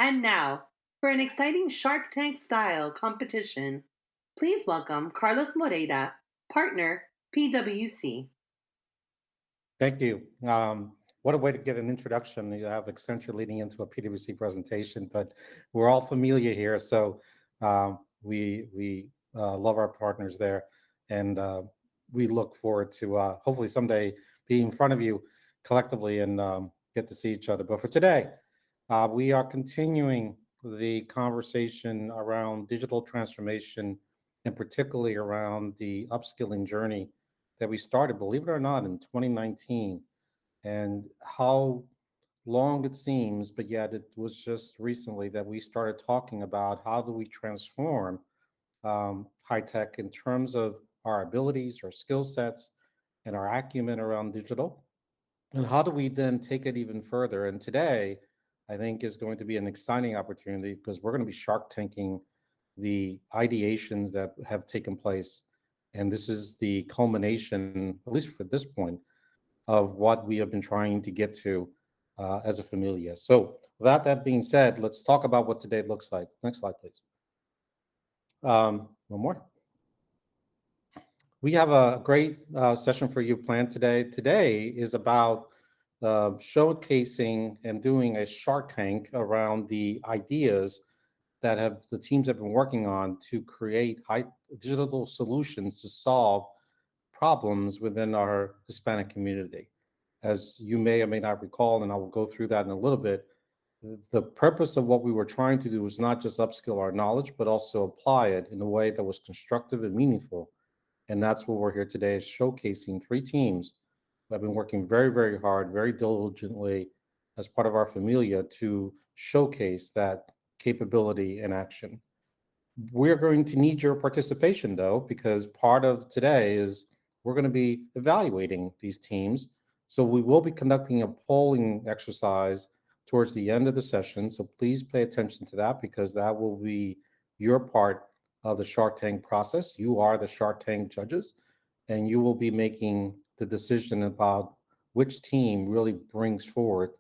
And now, for an exciting Shark Tank style competition, please welcome Carlos Moreira, partner, PwC. Thank you. What a way to get an introduction. You have Accenture leading into a PwC presentation, but we're all familiar here, so we love our partners there, and we look forward to hopefully someday be in front of you collectively and get to see each other. But for today, we are continuing the conversation around digital transformation, and particularly around the upskilling journey that we started, believe it or not, in 2019, and how long it seems, but yet it was just recently that we started talking about how do we transform high tech in terms of our abilities, our skill sets, and our acumen around digital. And how do we then take it even further? And today, I think is going to be an exciting opportunity because we're going to be shark tanking the ideations that have taken place. And this is the culmination, at least for this point, of what we have been trying to get to as a familia. So, without that being said, let's talk about what today looks like. Next slide, please. One more. We have a great session for you planned today. Today is about showcasing and doing a Shark Tank around the ideas that have the teams have been working on to create high digital solutions to solve problems within our Hispanic community. As you may or may not recall, and I will go through that in a little bit, the purpose of what we were trying to do was not just upskill our knowledge, but also apply it in a way that was constructive and meaningful. And that's what we're here today is showcasing three teams who have been working very, very hard, very diligently as part of our familia to showcase that capability in action. We're going to need your participation though, because part of today is we're going to be evaluating these teams. So we will be conducting a polling exercise towards the end of the session. So please pay attention to that because that will be your part of the Shark Tank process. You are the Shark Tank judges, and you will be making the decision about which team really brings forward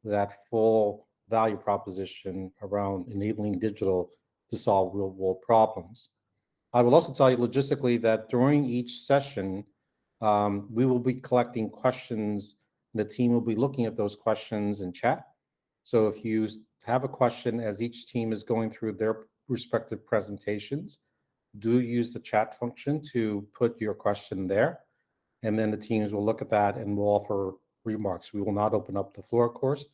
that full value proposition around enabling digital to solve real world problems. I will also tell you logistically that during each session, we will be collecting questions. The team will be looking at those questions in chat. So if you have a question as each team is going through their respective presentations, do use the chat function to put your question there. And then the teams will look at that and will offer remarks. We will not open up the floor, of course,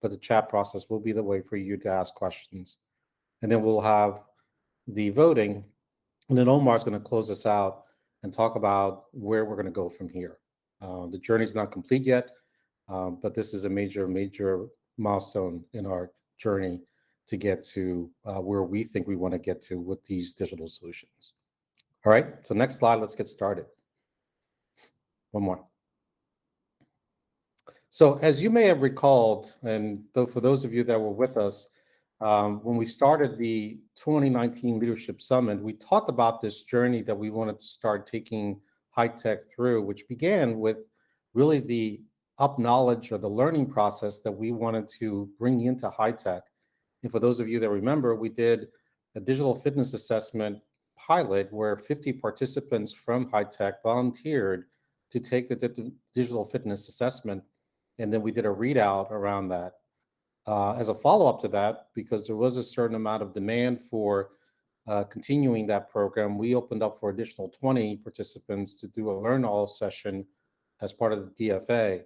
but the chat process will be the way for you to ask questions. And then we'll have the voting. And then Omar is going to close us out and talk about where we're going to go from here. The journey is not complete yet, but this is a major, major milestone in our journey to get to where we think we want to get to with these digital solutions. All right, so next slide, let's get started. One more. So as you may have recalled, and for those of you that were with us, when we started the 2019 Leadership Summit, we talked about this journey that we wanted to start taking high tech through, which began with really the up knowledge or the learning process that we wanted to bring into high tech. And for those of you that remember, we did a digital fitness assessment pilot where 50 participants from high tech volunteered to take the digital fitness assessment. And then we did a readout around that. As a follow-up to that, because there was a certain amount of demand for continuing that program, we opened up for additional 20 participants to do a learn all session as part of the DFA.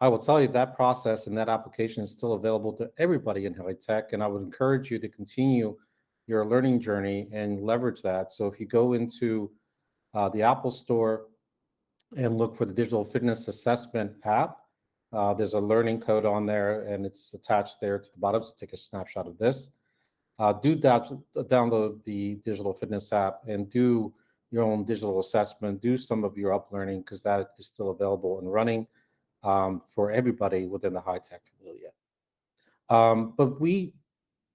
I will tell you that process and that application is still available to everybody in high tech, and I would encourage you to continue your learning journey and leverage that. So if you go into the Apple Store and look for the Digital Fitness Assessment app, there's a learning code on there, and it's attached there to the bottom. So take a snapshot of this. Download the Digital Fitness app and do your own digital assessment. Do some of your up learning because that is still available and running for everybody within the high tech familia. But we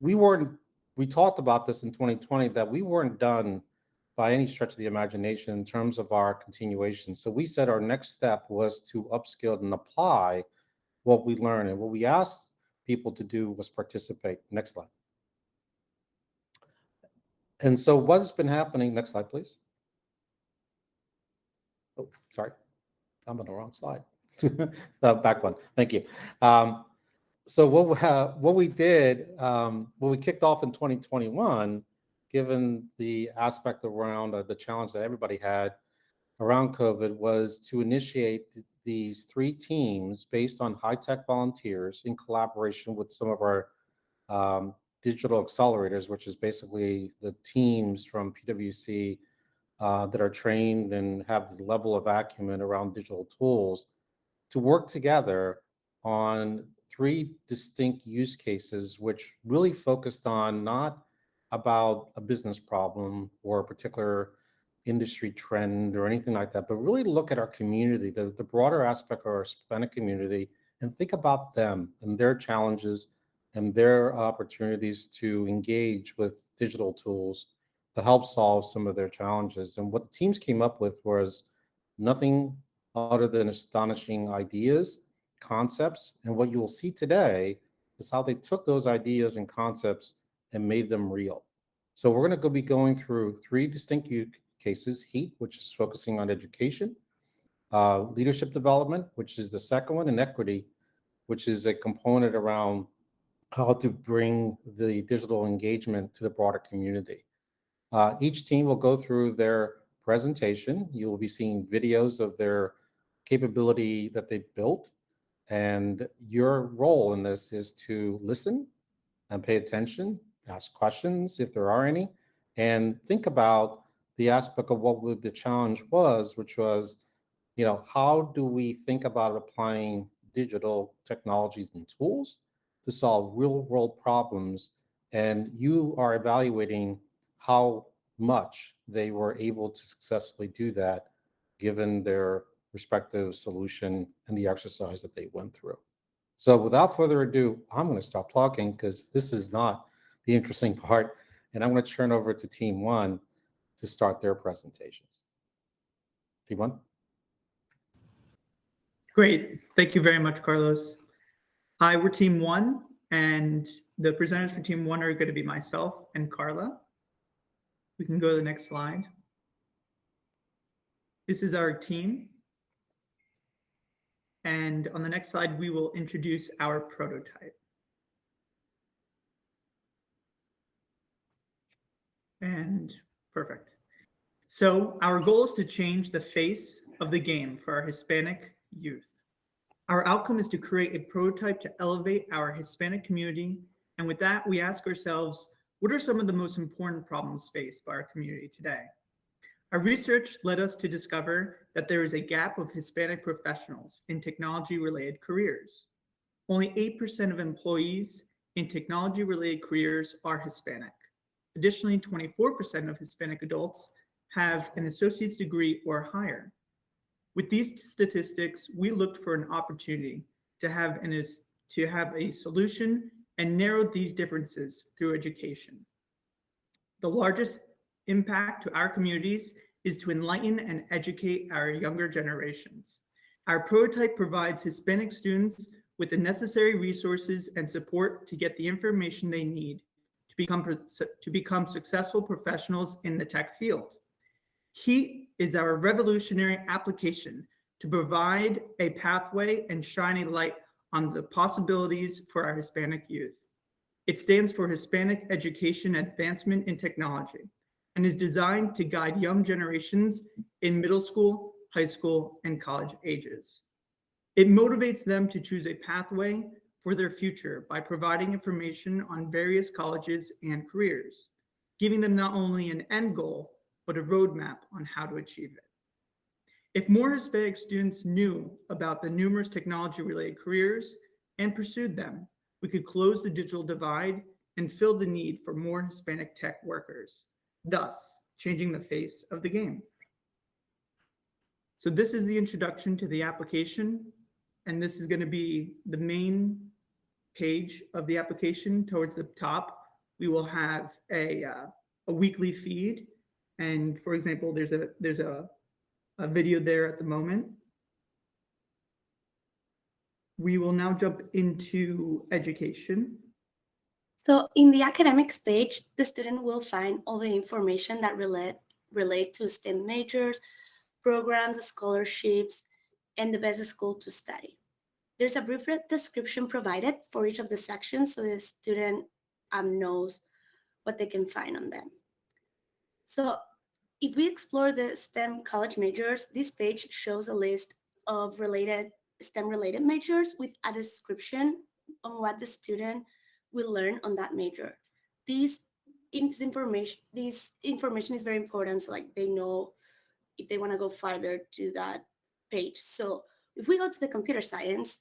weren't. We talked about this in 2020 that we weren't done by any stretch of the imagination in terms of our continuation. So we said our next step was to upskill and apply what we learned. And what we asked people to do was participate. Next slide. And so what has been happening, next slide, please. Oh, sorry, I'm on the wrong slide. The back one, thank you. So what we did, when we kicked off in 2021, given the aspect around the challenge that everybody had around COVID, was to initiate these 3 teams based on high-tech volunteers in collaboration with some of our digital accelerators, which is basically the teams from PwC that are trained and have the level of acumen around digital tools to work together on 3 distinct use cases, which really focused on not about a business problem or a particular industry trend or anything like that, but really look at our community, the broader aspect of our Hispanic community, and think about them and their challenges and their opportunities to engage with digital tools to help solve some of their challenges. And what the teams came up with was nothing other than astonishing ideas, concepts. And what you will see today is how they took those ideas and concepts and made them real. So we're going to be going through 3 distinct use cases: HEAT, which is focusing on education, leadership development, which is the second one, and equity, which is a component around how to bring the digital engagement to the broader community. Each team will go through their presentation. You will be seeing videos of their capability that they built. And your role in this is to listen and pay attention, ask questions if there are any, and think about the aspect of what the challenge was, which was, how do we think about applying digital technologies and tools to solve real world problems? And you are evaluating how much they were able to successfully do that given their respective solution and the exercise that they went through. So without further ado, I'm going to stop talking because this is not the interesting part. And I'm going to turn over to Team 1 to start their presentations. Team 1. Great. Thank you very much, Carlos. Hi, we're Team 1, and the presenters for Team 1 are going to be myself and Carla. We can go to the next slide. This is our team. And on the next slide, we will introduce our prototype. And perfect. So our goal is to change the face of the game for our Hispanic youth. Our outcome is to create a prototype to elevate our Hispanic community. And with that, we ask ourselves, what are some of the most important problems faced by our community today? Our research led us to discover that there is a gap of Hispanic professionals in technology-related careers. Only 8% of employees in technology-related careers are Hispanic. Additionally, 24% of Hispanic adults have an associate's degree or higher. With these statistics, we looked for an opportunity to have a solution and narrowed these differences through education. The largest impact to our communities is to enlighten and educate our younger generations. Our prototype provides Hispanic students with the necessary resources and support to get the information they need to become successful professionals in the tech field. HEAT is our revolutionary application to provide a pathway and shine a light on the possibilities for our Hispanic youth. It stands for Hispanic Education Advancement in Technology and is designed to guide young generations in middle school, high school, and college ages. It motivates them to choose a pathway for their future by providing information on various colleges and careers, giving them not only an end goal, but a roadmap on how to achieve it. If more Hispanic students knew about the numerous technology-related careers and pursued them, we could close the digital divide and fill the need for more Hispanic tech workers, thus changing the face of the game. So this is the introduction to the application, and this is going to be the main page of the application. Towards the top, we will have a weekly feed. And for example, there's a video there at the moment. We will now jump into education. So in the academics page, the student will find all the information that relate to STEM majors, programs, scholarships, and the best school to study. There's a brief description provided for each of the sections so the student knows what they can find on them. So if we explore the STEM college majors, this page shows a list of STEM-related majors with a description on what the student will learn on that major. This information is very important, so like they know if they want to go farther to that page. So if we go to the computer science,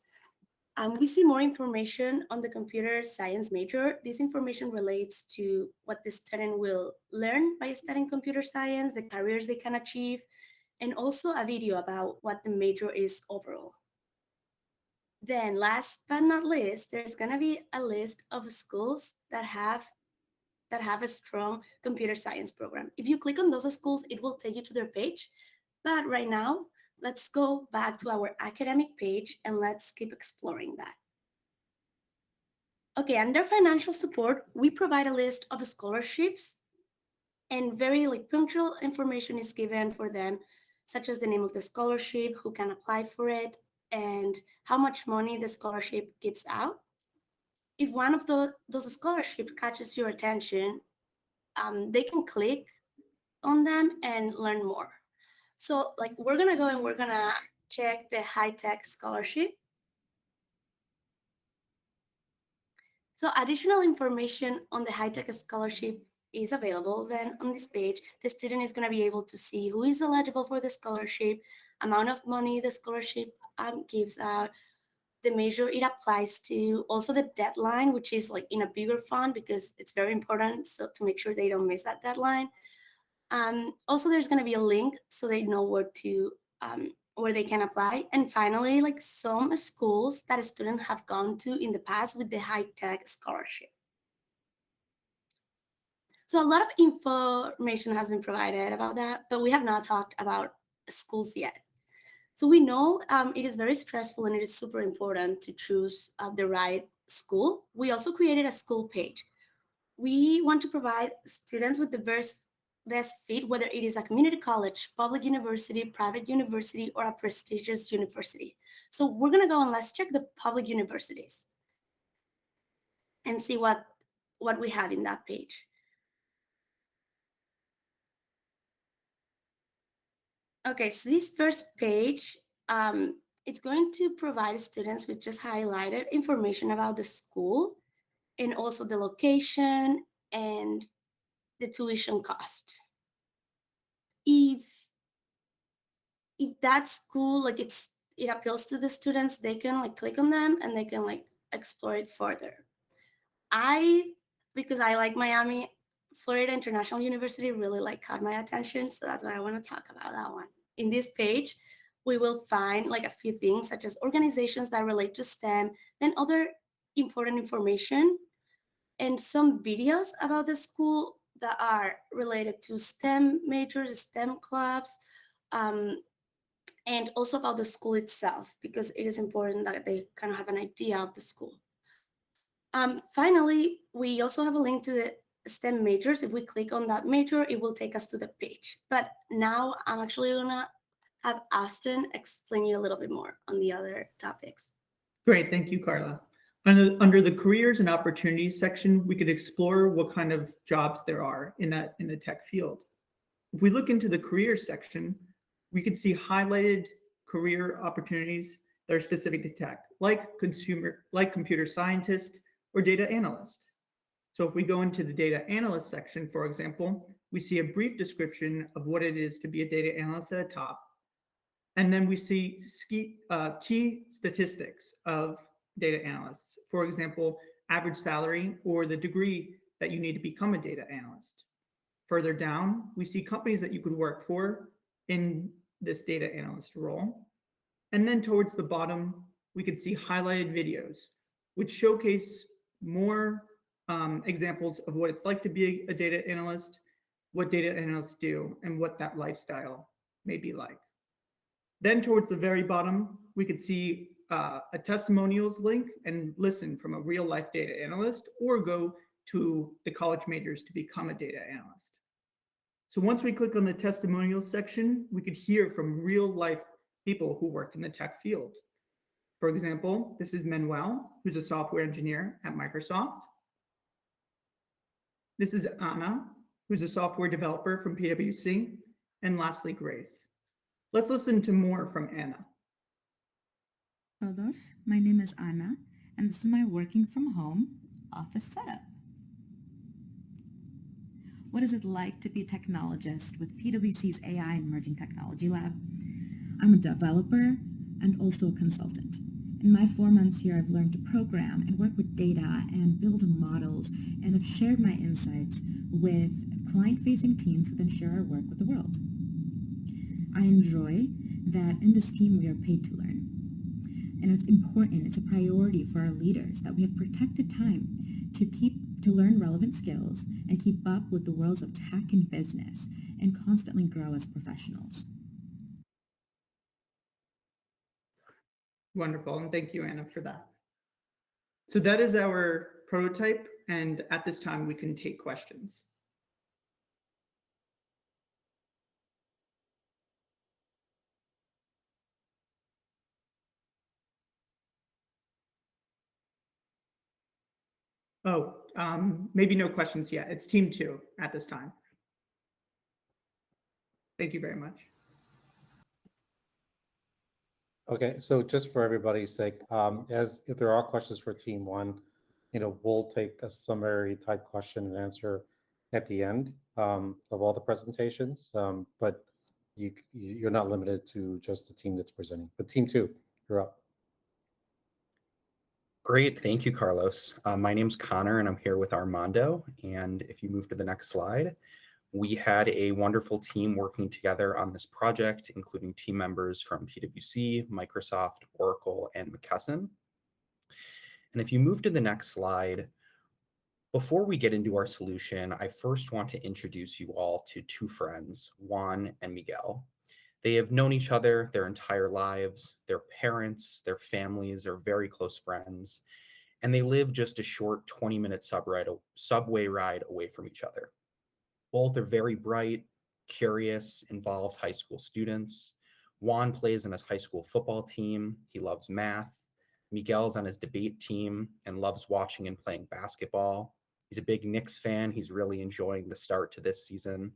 we see more information on the computer science major. This information relates to what the student will learn by studying computer science, the careers they can achieve, and also a video about what the major is overall. Then last but not least, there's gonna be a list of schools that have a strong computer science program. If you click on those schools, it will take you to their page. But right now, let's go back to our academic page and let's keep exploring that. Okay, under financial support, we provide a list of scholarships and very punctual information is given for them, such as the name of the scholarship, who can apply for it, and how much money the scholarship gives out. If one of those scholarships catches your attention, they can click on them and learn more. So we're gonna go and we're gonna check the HITEC scholarship. So additional information on the HITEC scholarship is available. Then on this page, the student is gonna be able to see who is eligible for the scholarship, amount of money the scholarship gives out, the major it applies to, also the deadline, which is in a bigger font because it's very important, so to make sure they don't miss that deadline. Also, there's going to be a link so they know where they can apply. And finally, some schools that a student have gone to in the past with the HITEC scholarship. So a lot of information has been provided about that, but we have not talked about schools yet. So we know it is very stressful and it is super important to choose the right school. We also created a school page. We want to provide students with the best fit, whether it is a community college, public university, private university, or a prestigious university. So we're going to go and let's check the public universities and see what we have in that page. Okay, so this first page, it's going to provide students with just highlighted information about the school and also the location and the tuition cost. If that school it appeals to the students, they can click on them and they can explore it further. Because I like Miami, Florida International University really caught my attention, so that's why I want to talk about that one. In this page, we will find a few things such as organizations that relate to STEM, then other important information, and some videos about the school that are related to STEM majors, STEM clubs, and also about the school itself, because it is important that they kind of have an idea of the school. Finally, we also have a link to the STEM majors. If we click on that major, it will take us to the page. But now I'm actually gonna have Austin explain you a little bit more on the other topics. Great, thank you, Carla. Under the careers and opportunities section, we could explore what kind of jobs there are in the tech field. If we look into the careers section, we could see highlighted career opportunities that are specific to tech, like computer scientist or data analyst. So if we go into the data analyst section, for example, we see a brief description of what it is to be a data analyst at the top. And then we see key statistics of data analysts. For example, average salary or the degree that you need to become a data analyst. Further down, we see companies that you could work for in this data analyst role. And then towards the bottom, we could see highlighted videos, which showcase more examples of what it's like to be a data analyst, what data analysts do, and what that lifestyle may be like. Then towards the very bottom, we could see a testimonials link and listen from a real life data analyst, or go to the college majors to become a data analyst. So once we click on the testimonials section, we could hear from real life people who work in the tech field. For example, this is Manuel, who's a software engineer at Microsoft. This is Anna, who's a software developer from PwC. And lastly, Grace. Let's listen to more from Anna. Todos, my name is Anna, and this is my working from home office setup. What is it like to be a technologist with PwC's AI and Emerging Technology Lab? I'm a developer and also a consultant. In my 4 months here, I've learned to program and work with data and build models, and have shared my insights with client-facing teams who then share our work with the world. I enjoy that in this team we are paid to learn. And it's important, it's a priority for our leaders that we have protected time to learn relevant skills and keep up with the worlds of tech and business and constantly grow as professionals. Wonderful, and thank you, Anna, for that. So that is our prototype, and at this time we can take questions. Oh, maybe no questions yet. It's team 2 at this time. Thank you very much. Okay, so just for everybody's sake, as if there are questions for team 1, we'll take a summary type question and answer at the end of all the presentations, but you're not limited to just the team that's presenting. But team 2, you're up. Great, thank you, Carlos. My name's Connor, and I'm here with Armando. And if you move to the next slide, we had a wonderful team working together on this project, including team members from PwC, Microsoft, Oracle, and McKesson. And if you move to the next slide, before we get into our solution, I first want to introduce you all to 2 friends, Juan and Miguel. They have known each other their entire lives. Their parents, their families are very close friends, and they live just a short 20-minute subway ride away from each other. Both are very bright, curious, involved high school students. Juan plays in his high school football team. He loves math. Miguel's on his debate team and loves watching and playing basketball. He's a big Knicks fan. He's really enjoying the start to this season.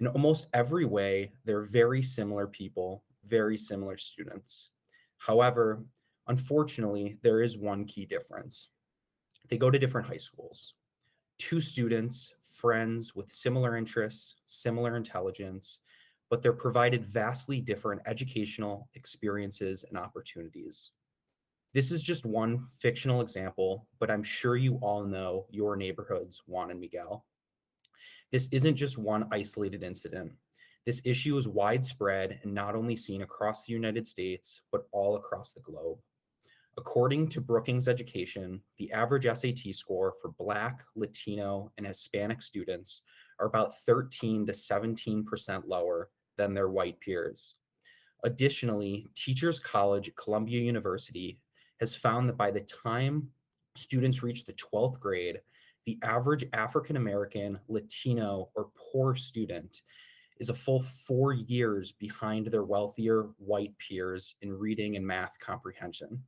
In almost every way, they're very similar people, very similar students. However, unfortunately, there is one key difference. They go to different high schools. 2 students, friends with similar interests, similar intelligence, but they're provided vastly different educational experiences and opportunities. This is just one fictional example, but I'm sure you all know your neighborhoods, Juan and Miguel. This isn't just one isolated incident. This issue is widespread and not only seen across the United States, but all across the globe. According to Brookings Education, the average SAT score for Black, Latino, and Hispanic students are about 13 to 17% lower than their white peers. Additionally, Teachers College at Columbia University has found that by the time students reach the 12th grade, the average African-American, Latino, or poor student is a full 4 years behind their wealthier white peers in reading and math comprehension.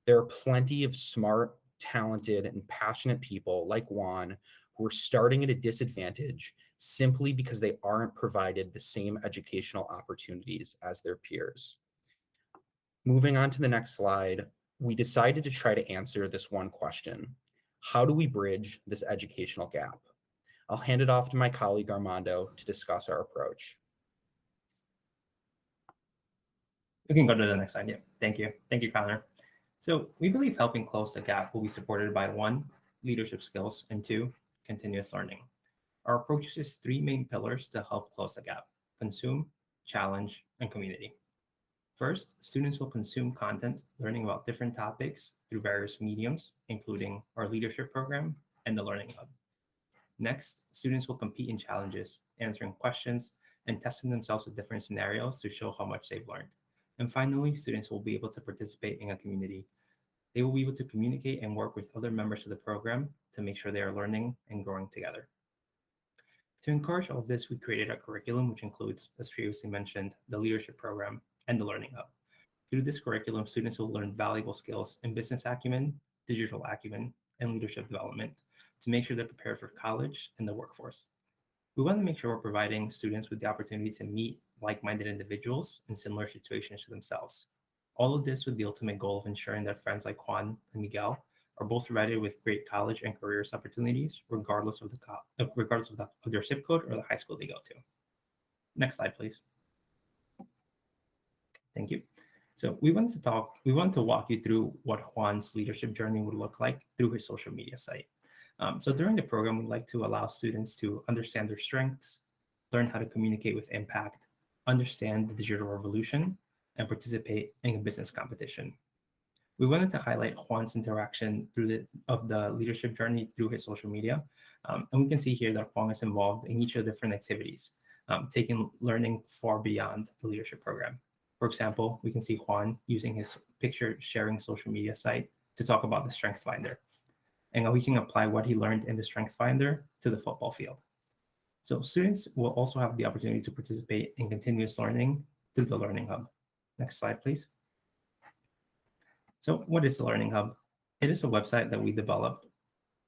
There are plenty of smart, talented, and passionate people like Juan who are starting at a disadvantage simply because they aren't provided the same educational opportunities as their peers. Moving on to the next slide, we decided to try to answer this one question. How do we bridge this educational gap? I'll hand it off to my colleague Armando to discuss our approach. We can go to the next slide. Yeah, thank you. Thank you, Connor. So we believe helping close the gap will be supported by 1, leadership skills, and 2, continuous learning. Our approach uses 3 main pillars to help close the gap: consume, challenge, and community. First, students will consume content learning about different topics through various mediums, including our leadership program and the Learning Hub. Next, students will compete in challenges, answering questions and testing themselves with different scenarios to show how much they've learned. And finally, students will be able to participate in a community. They will be able to communicate and work with other members of the program to make sure they are learning and growing together. To encourage all of this, we created a curriculum which includes, as previously mentioned, the leadership program and the learning hub. Through this curriculum, students will learn valuable skills in business acumen, digital acumen, and leadership development to make sure they're prepared for college and the workforce. We want to make sure we're providing students with the opportunity to meet like-minded individuals in similar situations to themselves. All of this with the ultimate goal of ensuring that friends like Juan and Miguel are both provided with great college and careers opportunities, regardless of their zip code or the high school they go to. Next slide, please. Thank you. So we want to walk you through what Juan's leadership journey would look like through his social media site. So during the program, we'd like to allow students to understand their strengths, learn how to communicate with impact, understand the digital revolution, and participate in a business competition. We wanted to highlight Juan's interaction of the leadership journey through his social media. And we can see here that Juan is involved in each of the different activities, taking learning far beyond the leadership program. For example, we can see Juan using his picture sharing social media site to talk about the Strength Finder, and how we can apply what he learned in the Strength Finder to the football field. So students will also have the opportunity to participate in continuous learning through the Learning Hub. Next slide, please. So what is the Learning Hub? It is a website that we developed,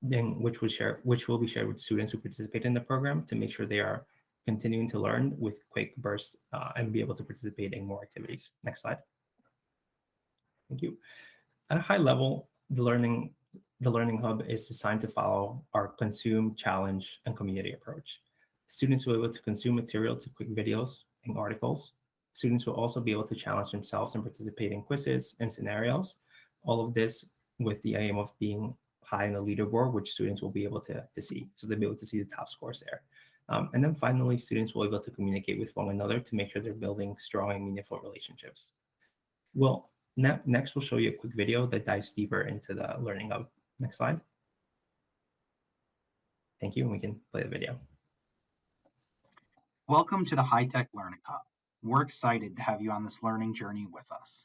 which will be shared with students who participate in the program to make sure they are continuing to learn with quick bursts and be able to participate in more activities. Next slide. Thank you. At a high level, the Learning Hub is designed to follow our consume, challenge, and community approach. Students will be able to consume material to quick videos and articles. Students will also be able to challenge themselves and participate in quizzes and scenarios. All of this with the aim of being high in the leaderboard, which students will be able to see. So they'll be able to see the top scores there. And then finally, students will be able to communicate with one another to make sure they're building strong and meaningful relationships. Well, next we'll show you a quick video that dives deeper into the Learning Hub. Next slide. Thank you, and we can play the video. Welcome to the HITEC Learning Hub. We're excited to have you on this learning journey with us.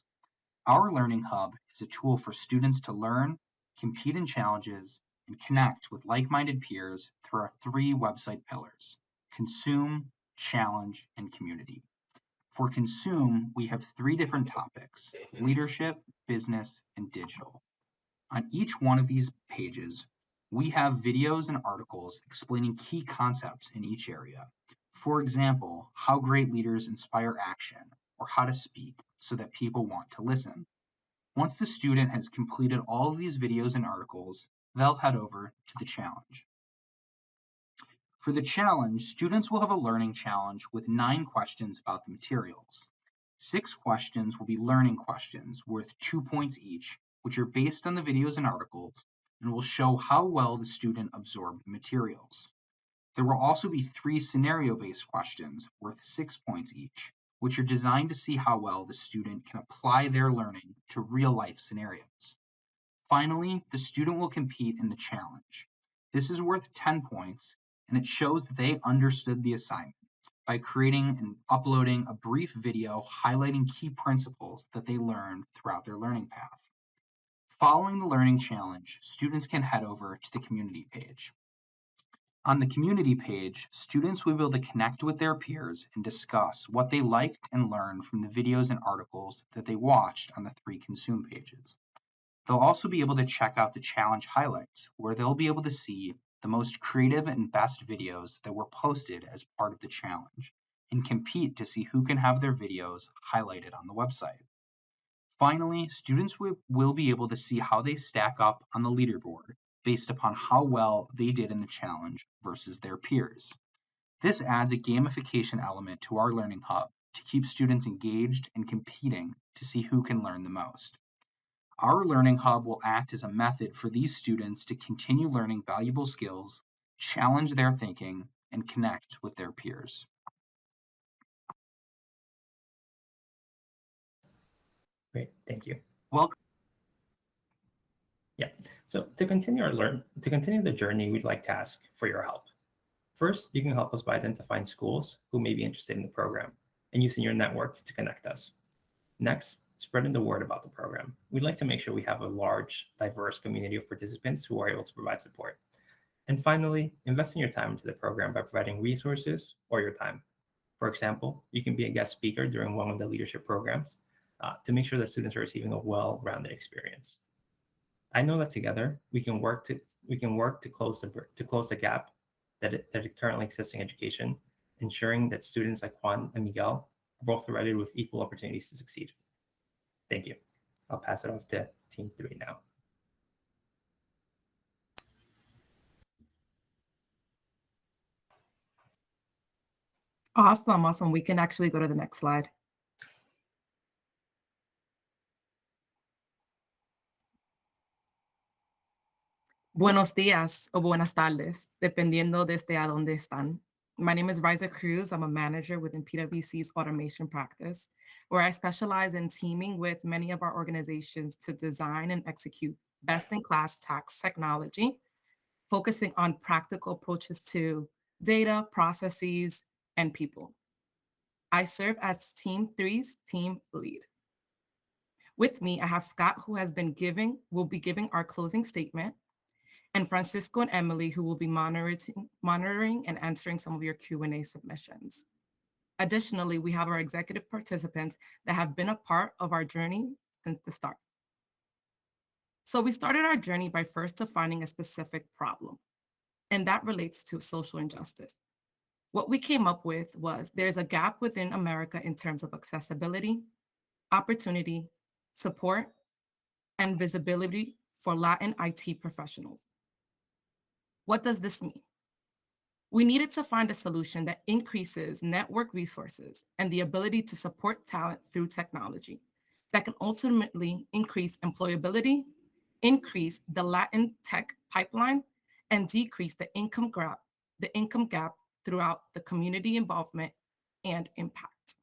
Our Learning Hub is a tool for students to learn, compete in challenges, and connect with like-minded peers through our 3 website pillars: consume, challenge, and community. For consume, we have 3 different topics: leadership, business, and digital. On each one of these pages, we have videos and articles explaining key concepts in each area. For example, how great leaders inspire action, or how to speak so that people want to listen. Once the student has completed all of these videos and articles, they'll head over to the challenge. For the challenge, students will have a learning challenge with 9 questions about the materials. 6 questions will be learning questions worth 2 points each, which are based on the videos and articles, and will show how well the student absorbed the materials. There will also be 3 scenario-based questions worth 6 points each, which are designed to see how well the student can apply their learning to real-life scenarios. Finally, the student will compete in the challenge. This is worth 10 points, and it shows that they understood the assignment by creating and uploading a brief video highlighting key principles that they learned throughout their learning path. Following the learning challenge, students can head over to the community page. On the community page, students will be able to connect with their peers and discuss what they liked and learned from the videos and articles that they watched on the 3 consume pages. They'll also be able to check out the challenge highlights, where they'll be able to see the most creative and best videos that were posted as part of the challenge, and compete to see who can have their videos highlighted on the website. Finally, students will be able to see how they stack up on the leaderboard based upon how well they did in the challenge versus their peers. This adds a gamification element to our Learning Hub to keep students engaged and competing to see who can learn the most. Our Learning Hub will act as a method for these students to continue learning valuable skills, challenge their thinking, and connect with their peers. Great, thank you. Welcome. Yeah, so to continue the journey, we'd like to ask for your help. First, you can help us by identifying schools who may be interested in the program and using your network to connect us. Next, spreading the word about the program. We'd like to make sure we have a large, diverse community of participants who are able to provide support. And finally, investing your time into the program by providing resources or your time. For example, you can be a guest speaker during one of the leadership programs to make sure that students are receiving a well-rounded experience. I know that together we can work to close the gap that currently exists in education, ensuring that students like Juan and Miguel are both provided with equal opportunities to succeed. Thank you. I'll pass it off to Team 3 now. Awesome. We can actually go to the next slide. Buenos días o buenas tardes, dependiendo desde a dónde están. My name is Raisa Cruz. I'm a manager within PwC's automation practice, where I specialize in teaming with many of our organizations to design and execute best-in-class tax technology, focusing on practical approaches to data, processes, and people. I serve as Team 3's team lead. With me, I have Scott, who will be giving our closing statement, and Francisco and Emily, who will be monitoring and answering some of your Q&A submissions. Additionally, we have our executive participants that have been a part of our journey since the start. So we started our journey by first defining a specific problem, and that relates to social injustice. What we came up with was there's a gap within America in terms of accessibility, opportunity, support, and visibility for Latin IT professionals. What does this mean? We needed to find a solution that increases network resources and the ability to support talent through technology that can ultimately increase employability, increase the Latin tech pipeline, and decrease the income gap throughout the community involvement and impact.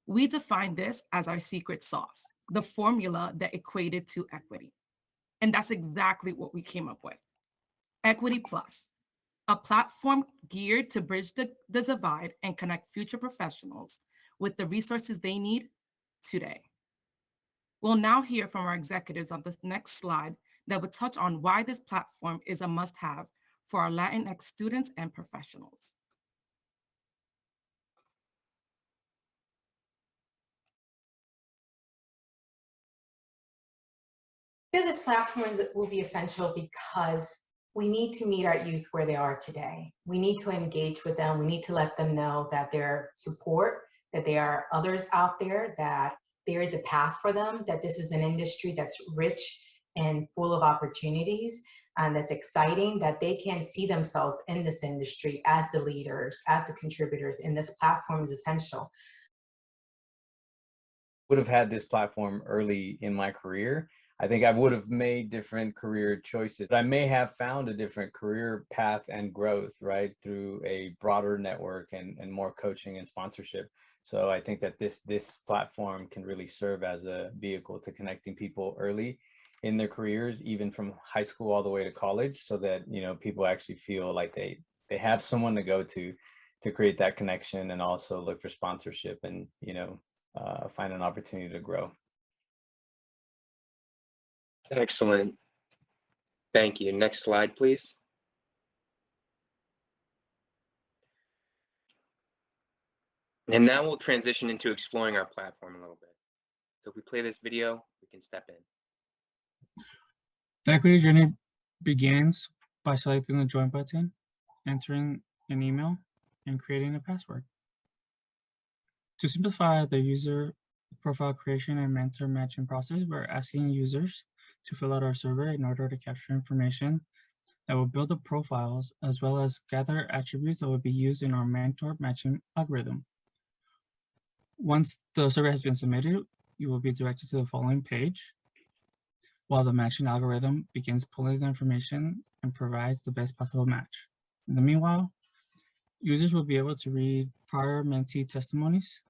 We defined this as our secret sauce, the formula that equated to equity. And that's exactly what we came up with. Equity Plus, a platform geared to bridge the divide and connect future professionals with the resources they need today. We'll now hear from our executives on this next slide that will touch on why this platform is a must-have for our Latinx students and professionals. So this platform will be essential because we need to meet our youth where they are today. We need to engage with them. We need to let them know that there's support, that there are others out there, that there is a path for them, that this is an industry that's rich and full of opportunities, and that's exciting, that they can see themselves in this industry as the leaders, as the contributors, and this platform is essential. Would have had this platform early in my career, I think I would have made different career choices. I may have found a different career path and growth, right, through a broader network and more coaching and sponsorship. So I think that this platform can really serve as a vehicle to connecting people early in their careers, even from high school all the way to college, so that, you know, people actually feel like they have someone to go to create that connection, and also look for sponsorship and, you know, find an opportunity to grow. Excellent. Thank you. Next slide, please. And now we'll transition into exploring our platform a little bit. So if we play this video, we can step in. The equity journey begins by selecting the join button, entering an email, and creating a password. To simplify the user profile creation and mentor matching process, we're asking users to fill out our survey in order to capture information that will build the profiles, as well as gather attributes that will be used in our mentor matching algorithm. Once the survey has been submitted, you will be directed to the following page, while the matching algorithm begins pulling the information and provides the best possible match. In the meanwhile, users will be able to read prior mentee testimonies,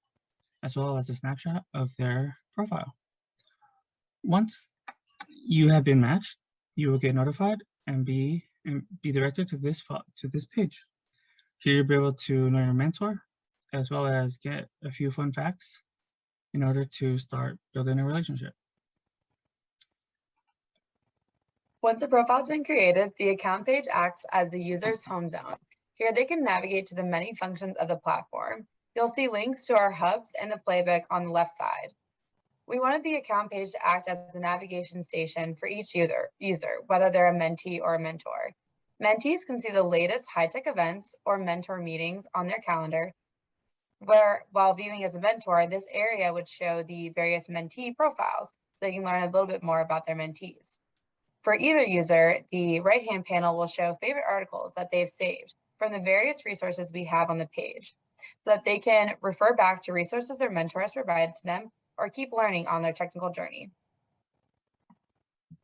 as well as a snapshot of their profile. Once you have been matched, you will get notified and be directed to this page. Here you'll be able to know your mentor, as well as get a few fun facts in order to start building a relationship. Once a profile has been created, the account page acts as the user's home zone. Here they can navigate to the many functions of the platform. You'll see links to our hubs and the playbook on the left side. We wanted the account page to act as a navigation station for each user, whether they're a mentee or a mentor. Mentees can see the latest HITEC events or mentor meetings on their calendar, where while viewing as a mentor, this area would show the various mentee profiles, so they can learn a little bit more about their mentees. For either user, the right-hand panel will show favorite articles that they've saved from the various resources we have on the page, so that they can refer back to resources their mentor has provided to them or keep learning on their technical journey.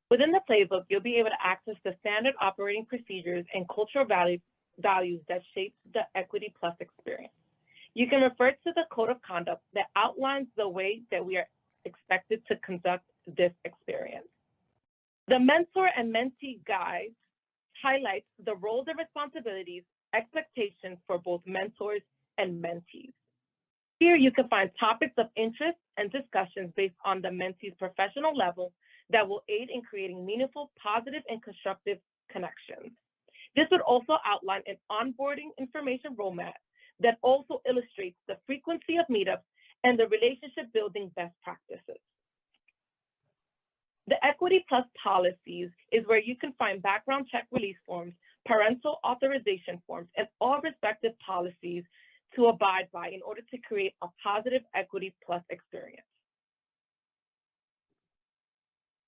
Within the playbook, you'll be able to access the standard operating procedures and cultural values that shape the Equity Plus experience. You can refer to the code of conduct that outlines the way that we are expected to conduct this experience. The mentor and mentee guide highlights the roles and responsibilities, expectations for both mentors and mentees. Here you can find topics of interest and discussions based on the mentee's professional level that will aid in creating meaningful, positive, and constructive connections. This would also outline an onboarding information roadmap that also illustrates the frequency of meetups and the relationship building best practices. The Equity Plus policies is where you can find background check release forms, parental authorization forms, and all respective policies to abide by in order to create a positive Equity Plus experience.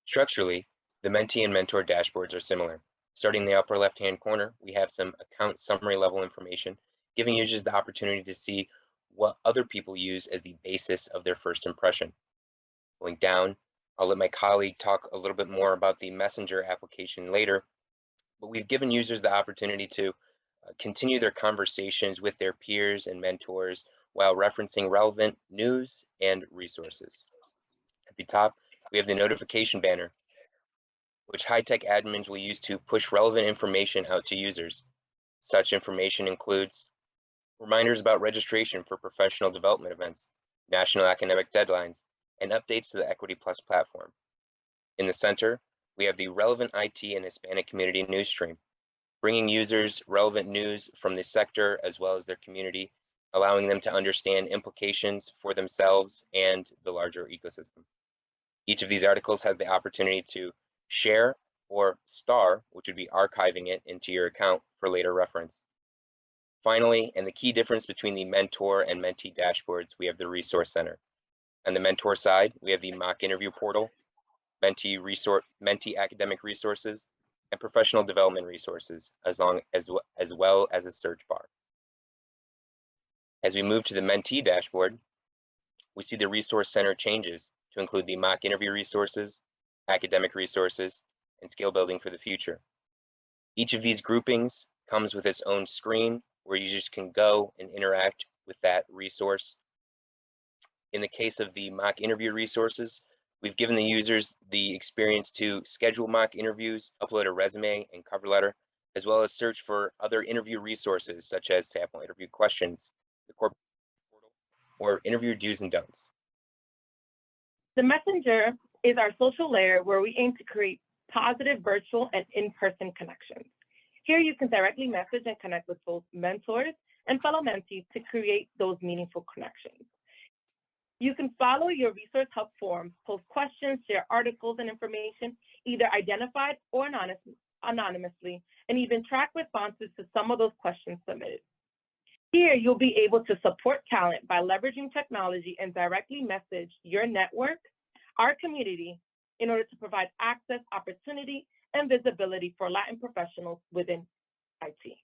Structurally, the mentee and mentor dashboards are similar. Starting in the upper left-hand corner, we have some account summary level information, giving users the opportunity to see what other people use as the basis of their first impression. Going down, I'll let my colleague talk a little bit more about the Messenger application later, but we've given users the opportunity to continue their conversations with their peers and mentors while referencing relevant news and resources. At the top, we have the notification banner, which HITEC admins will use to push relevant information out to users. Such information includes reminders about registration for professional development events, national academic deadlines, and updates to the Equity Plus platform. In the center, we have the relevant IT and Hispanic community news stream, bringing users relevant news from the sector as well as their community, allowing them to understand implications for themselves and the larger ecosystem. Each of these articles has the opportunity to share or star, which would be archiving it into your account for later reference. Finally, and the key difference between the mentor and mentee dashboards, we have the Resource Center. On the mentor side, we have the mock interview portal, mentee academic resources, and professional development resources, as well as a search bar. As we move to the mentee dashboard, we see the Resource Center changes to include the mock interview resources, academic resources, and skill building for the future. Each of these groupings comes with its own screen where users can go and interact with that resource. In the case of the mock interview resources, we've given the users the experience to schedule mock interviews, upload a resume and cover letter, as well as search for other interview resources such as sample interview questions, the corporate portal, or interview do's and don'ts. The Messenger is our social layer where we aim to create positive virtual and in-person connections. Here you can directly message and connect with both mentors and fellow mentees to create those meaningful connections. You can follow your Resource Hub forums, post questions, share articles and information, either identified or anonymously, and even track responses to some of those questions submitted. Here, you'll be able to support talent by leveraging technology and directly message your network, our community, in order to provide access, opportunity, and visibility for Latin professionals within IT.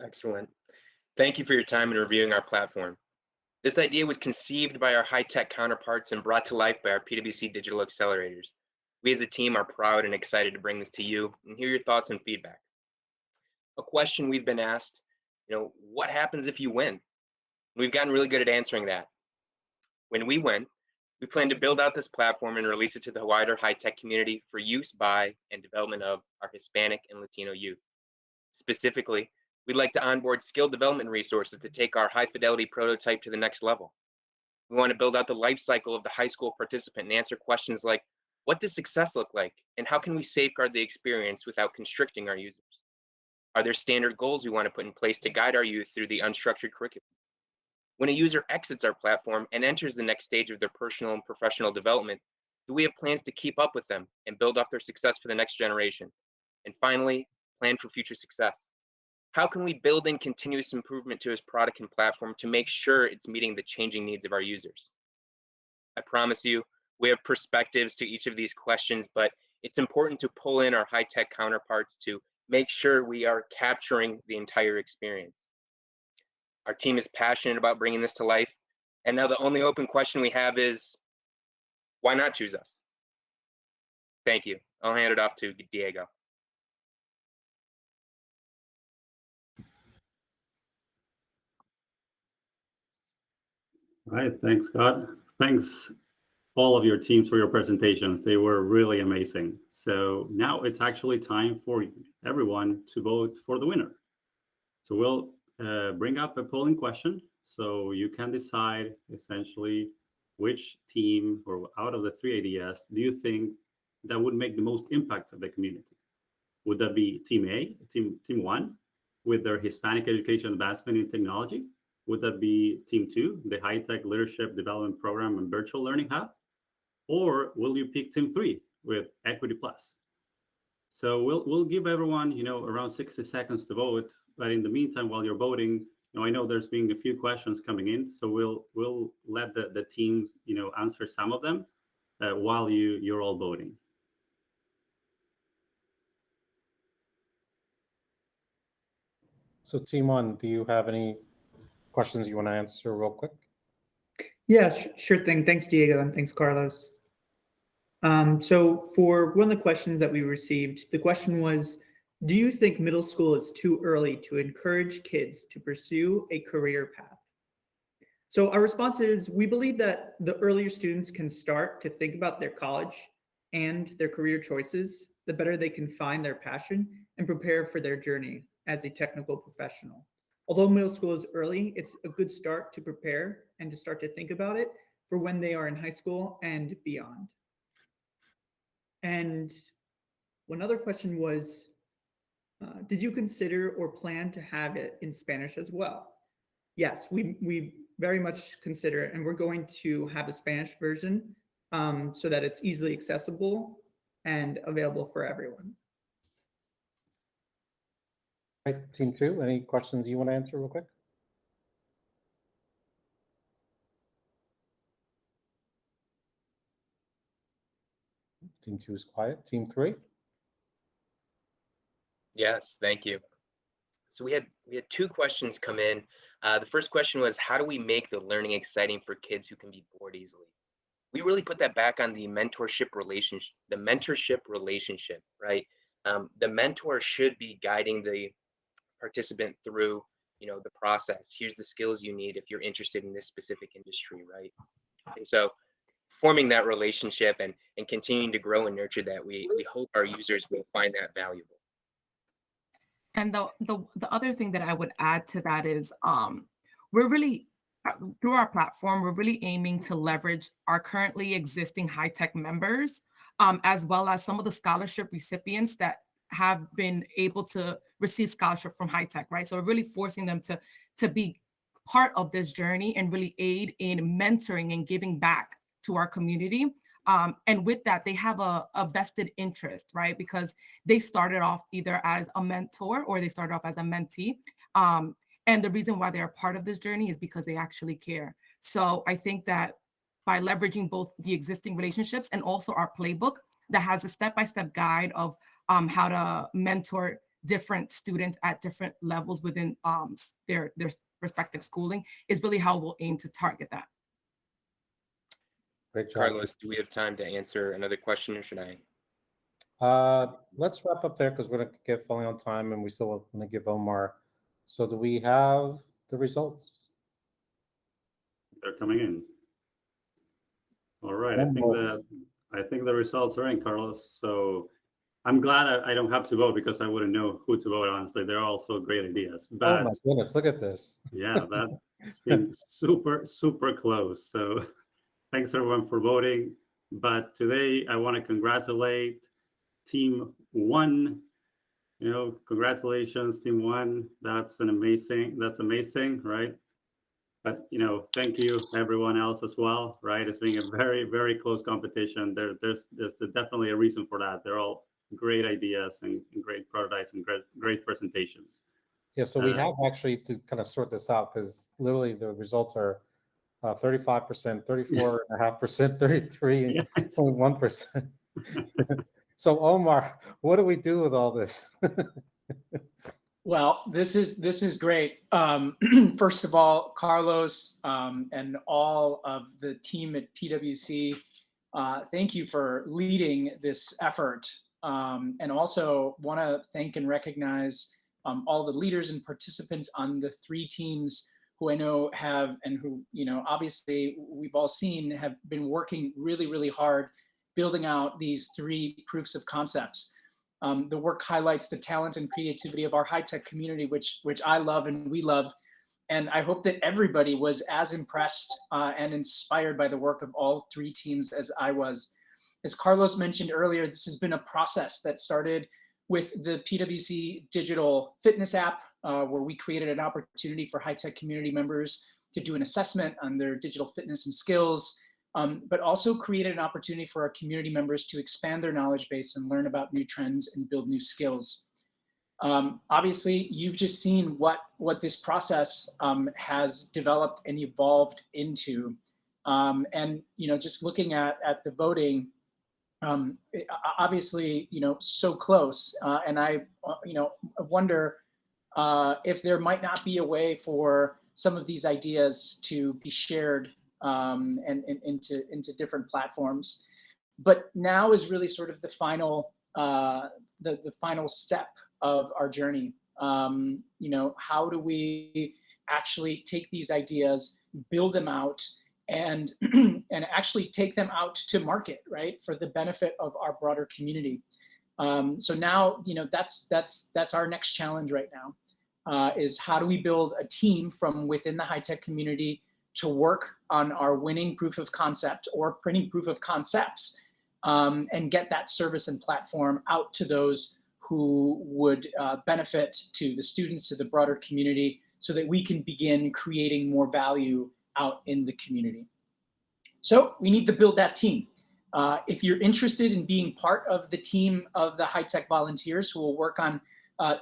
Excellent. Thank you for your time in reviewing our platform. This idea was conceived by our HITEC counterparts and brought to life by our Pwc Digital Accelerators. We as a team are proud and excited to bring this to you and hear your thoughts and feedback. A question we've been asked, what happens if you win? We've gotten really good at answering that. When we win, we plan to build out this platform and release it to the wider HITEC community for use by and development of our Hispanic and Latino youth. Specifically, We'd like to onboard skill development resources to take our high fidelity prototype to the next level. We want to build out the life cycle of the high school participant and answer questions like, what does success look like? And how can we safeguard the experience without constricting our users? Are there standard goals we want to put in place to guide our youth through the unstructured curriculum? When a user exits our platform and enters the next stage of their personal and professional development, do we have plans to keep up with them and build off their success for the next generation? And finally, plan for future success. How can we build in continuous improvement to his product and platform to make sure it's meeting the changing needs of our users? I promise you, we have perspectives to each of these questions, but it's important to pull in our high-tech counterparts to make sure we are capturing the entire experience. Our team is passionate about bringing this to life. And now the only open question we have is, why not choose us? Thank you. I'll hand it off to Diego. All right, thanks, Scott. Thanks all of your teams for your presentations. They were really amazing. So now it's actually time for everyone to vote for the winner. So we'll bring up a polling question. So you can decide essentially which team or out of the 3 ADS do you think that would make the most impact of the community? Would that be Team A, Team 1, with their Hispanic Education Advancement in Technology? Would that be Team 2, the High-Tech Leadership Development Program and Virtual Learning Hub? Or will you pick Team 3 with Equity Plus? So we'll give everyone, around 60 seconds to vote. But in the meantime, while you're voting, I know there's been a few questions coming in, so we'll let the teams, answer some of them while you're all voting. So Team 1, do you have any questions you want to answer real quick? Yeah, sure thing. Thanks, Diego, and thanks, Carlos. So for one of the questions that we received, the question was, do you think middle school is too early to encourage kids to pursue a career path? So our response is, we believe that the earlier students can start to think about their college and their career choices, the better they can find their passion and prepare for their journey as a technical professional. Although middle school is early, it's a good start to prepare and to start to think about it for when they are in high school and beyond. And one other question was, did you consider or plan to have it in Spanish as well? Yes, we very much consider it, and we're going to have a Spanish version so that it's easily accessible and available for everyone. Right, Team 2, any questions you want to answer real quick? Team 2 is quiet. Team 3? Yes, thank you. So we had 2 questions come in. The first question was, how do we make the learning exciting for kids who can be bored easily? We really put that back on the mentorship relationship, right? The mentor should be guiding the participant through, the process. Here's the skills you need if you're interested in this specific industry, right? And so forming that relationship and continuing to grow and nurture that, we hope our users will find that valuable. And the other thing that I would add to that is we're really, through our platform, we're really aiming to leverage our currently existing HITEC members, as well as some of the scholarship recipients that have been able to receive scholarship from HITEC, right? So we're really forcing them to be part of this journey and really aid in mentoring and giving back to our community. And with that, they have a vested interest, right? Because they started off either as a mentor or they started off as a mentee. And the reason why they're a part of this journey is because they actually care. So I think that by leveraging both the existing relationships and also our playbook that has a step-by-step guide of how to mentor different students at different levels within their respective schooling is really how we'll aim to target that. Great job. Carlos, do we have time to answer another question, or should I? Let's wrap up there because we're going to get falling on time and we still want to give Omar. So do we have the results? They're coming in. All right, I think the results are in, Carlos. So I'm glad I don't have to vote because I wouldn't know who to vote. Honestly, they're all so great ideas. Oh But my goodness, look at this. yeah, that's been super close. So thanks everyone for voting. But today I want to congratulate Team 1. You know, congratulations, Team 1. That's amazing, right? But you know, thank you everyone else as well, right? It's been a very close competition. There's definitely a reason for that. They're all great ideas and great prototypes and great presentations. Yeah, so we have actually to kind of sort this out because literally the results are 35%, 34.5%, 33.1%. So Omar, what do we do with all this? Well, this is great. First of all, Carlos and all of the team at PwC, thank you for leading this effort. And also want to thank and recognize all the leaders and participants on the 3 teams who I know have, and who, you know, obviously we've all seen have been working really hard building out these 3 proofs of concepts. The work highlights the talent and creativity of our high-tech community, which I love and we love. And I hope that everybody was as impressed and inspired by the work of all 3 teams as I was. As Carlos mentioned earlier, this has been a process that started with the Pwc Digital Fitness App, where we created an opportunity for high-tech community members to do an assessment on their digital fitness and skills, but also created an opportunity for our community members to expand their knowledge base and learn about new trends and build new skills. Obviously, you've just seen what this process has developed and evolved into. And, you know, just looking at the voting, obviously, you know, so close. And I, you know, wonder if there might not be a way for some of these ideas to be shared and into different platforms. But now is really sort of the final the final step of our journey. You know, how do we actually take these ideas, build them out, and and actually take them out to market, right, for the benefit of our broader community. So now, you know, that's our next challenge right now, is how do we build a team from within the high-tech community to work on our winning proof of concept or printing proof of concepts, and get that service and platform out to those who would benefit, to the students, to the broader community, so that we can begin creating more value out in the community. So we need to build that team. If you're interested in being part of the team of the high-tech volunteers who will work on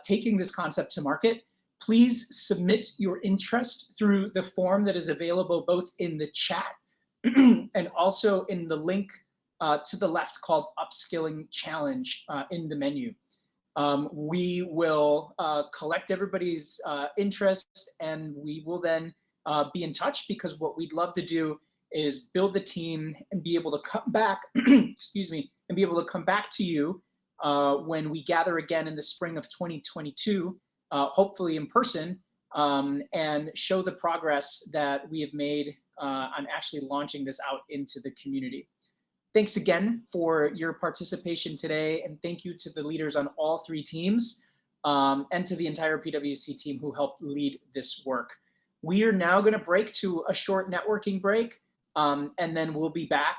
taking this concept to market, please submit your interest through the form that is available both in the chat and also in the link to the left called Upskilling Challenge in the menu. We will collect everybody's interest, and we will then be in touch, because what we'd love to do is build the team and be able to come back, excuse me, and be able to come back to you when we gather again in the spring of 2022, hopefully in person, and show the progress that we have made on actually launching this out into the community. Thanks again for your participation today, and thank you to the leaders on all 3 teams, and to the entire PwC team who helped lead this work. We are now going to break to a short networking break, and then we'll be back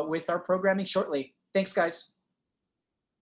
with our programming shortly. Thanks, guys.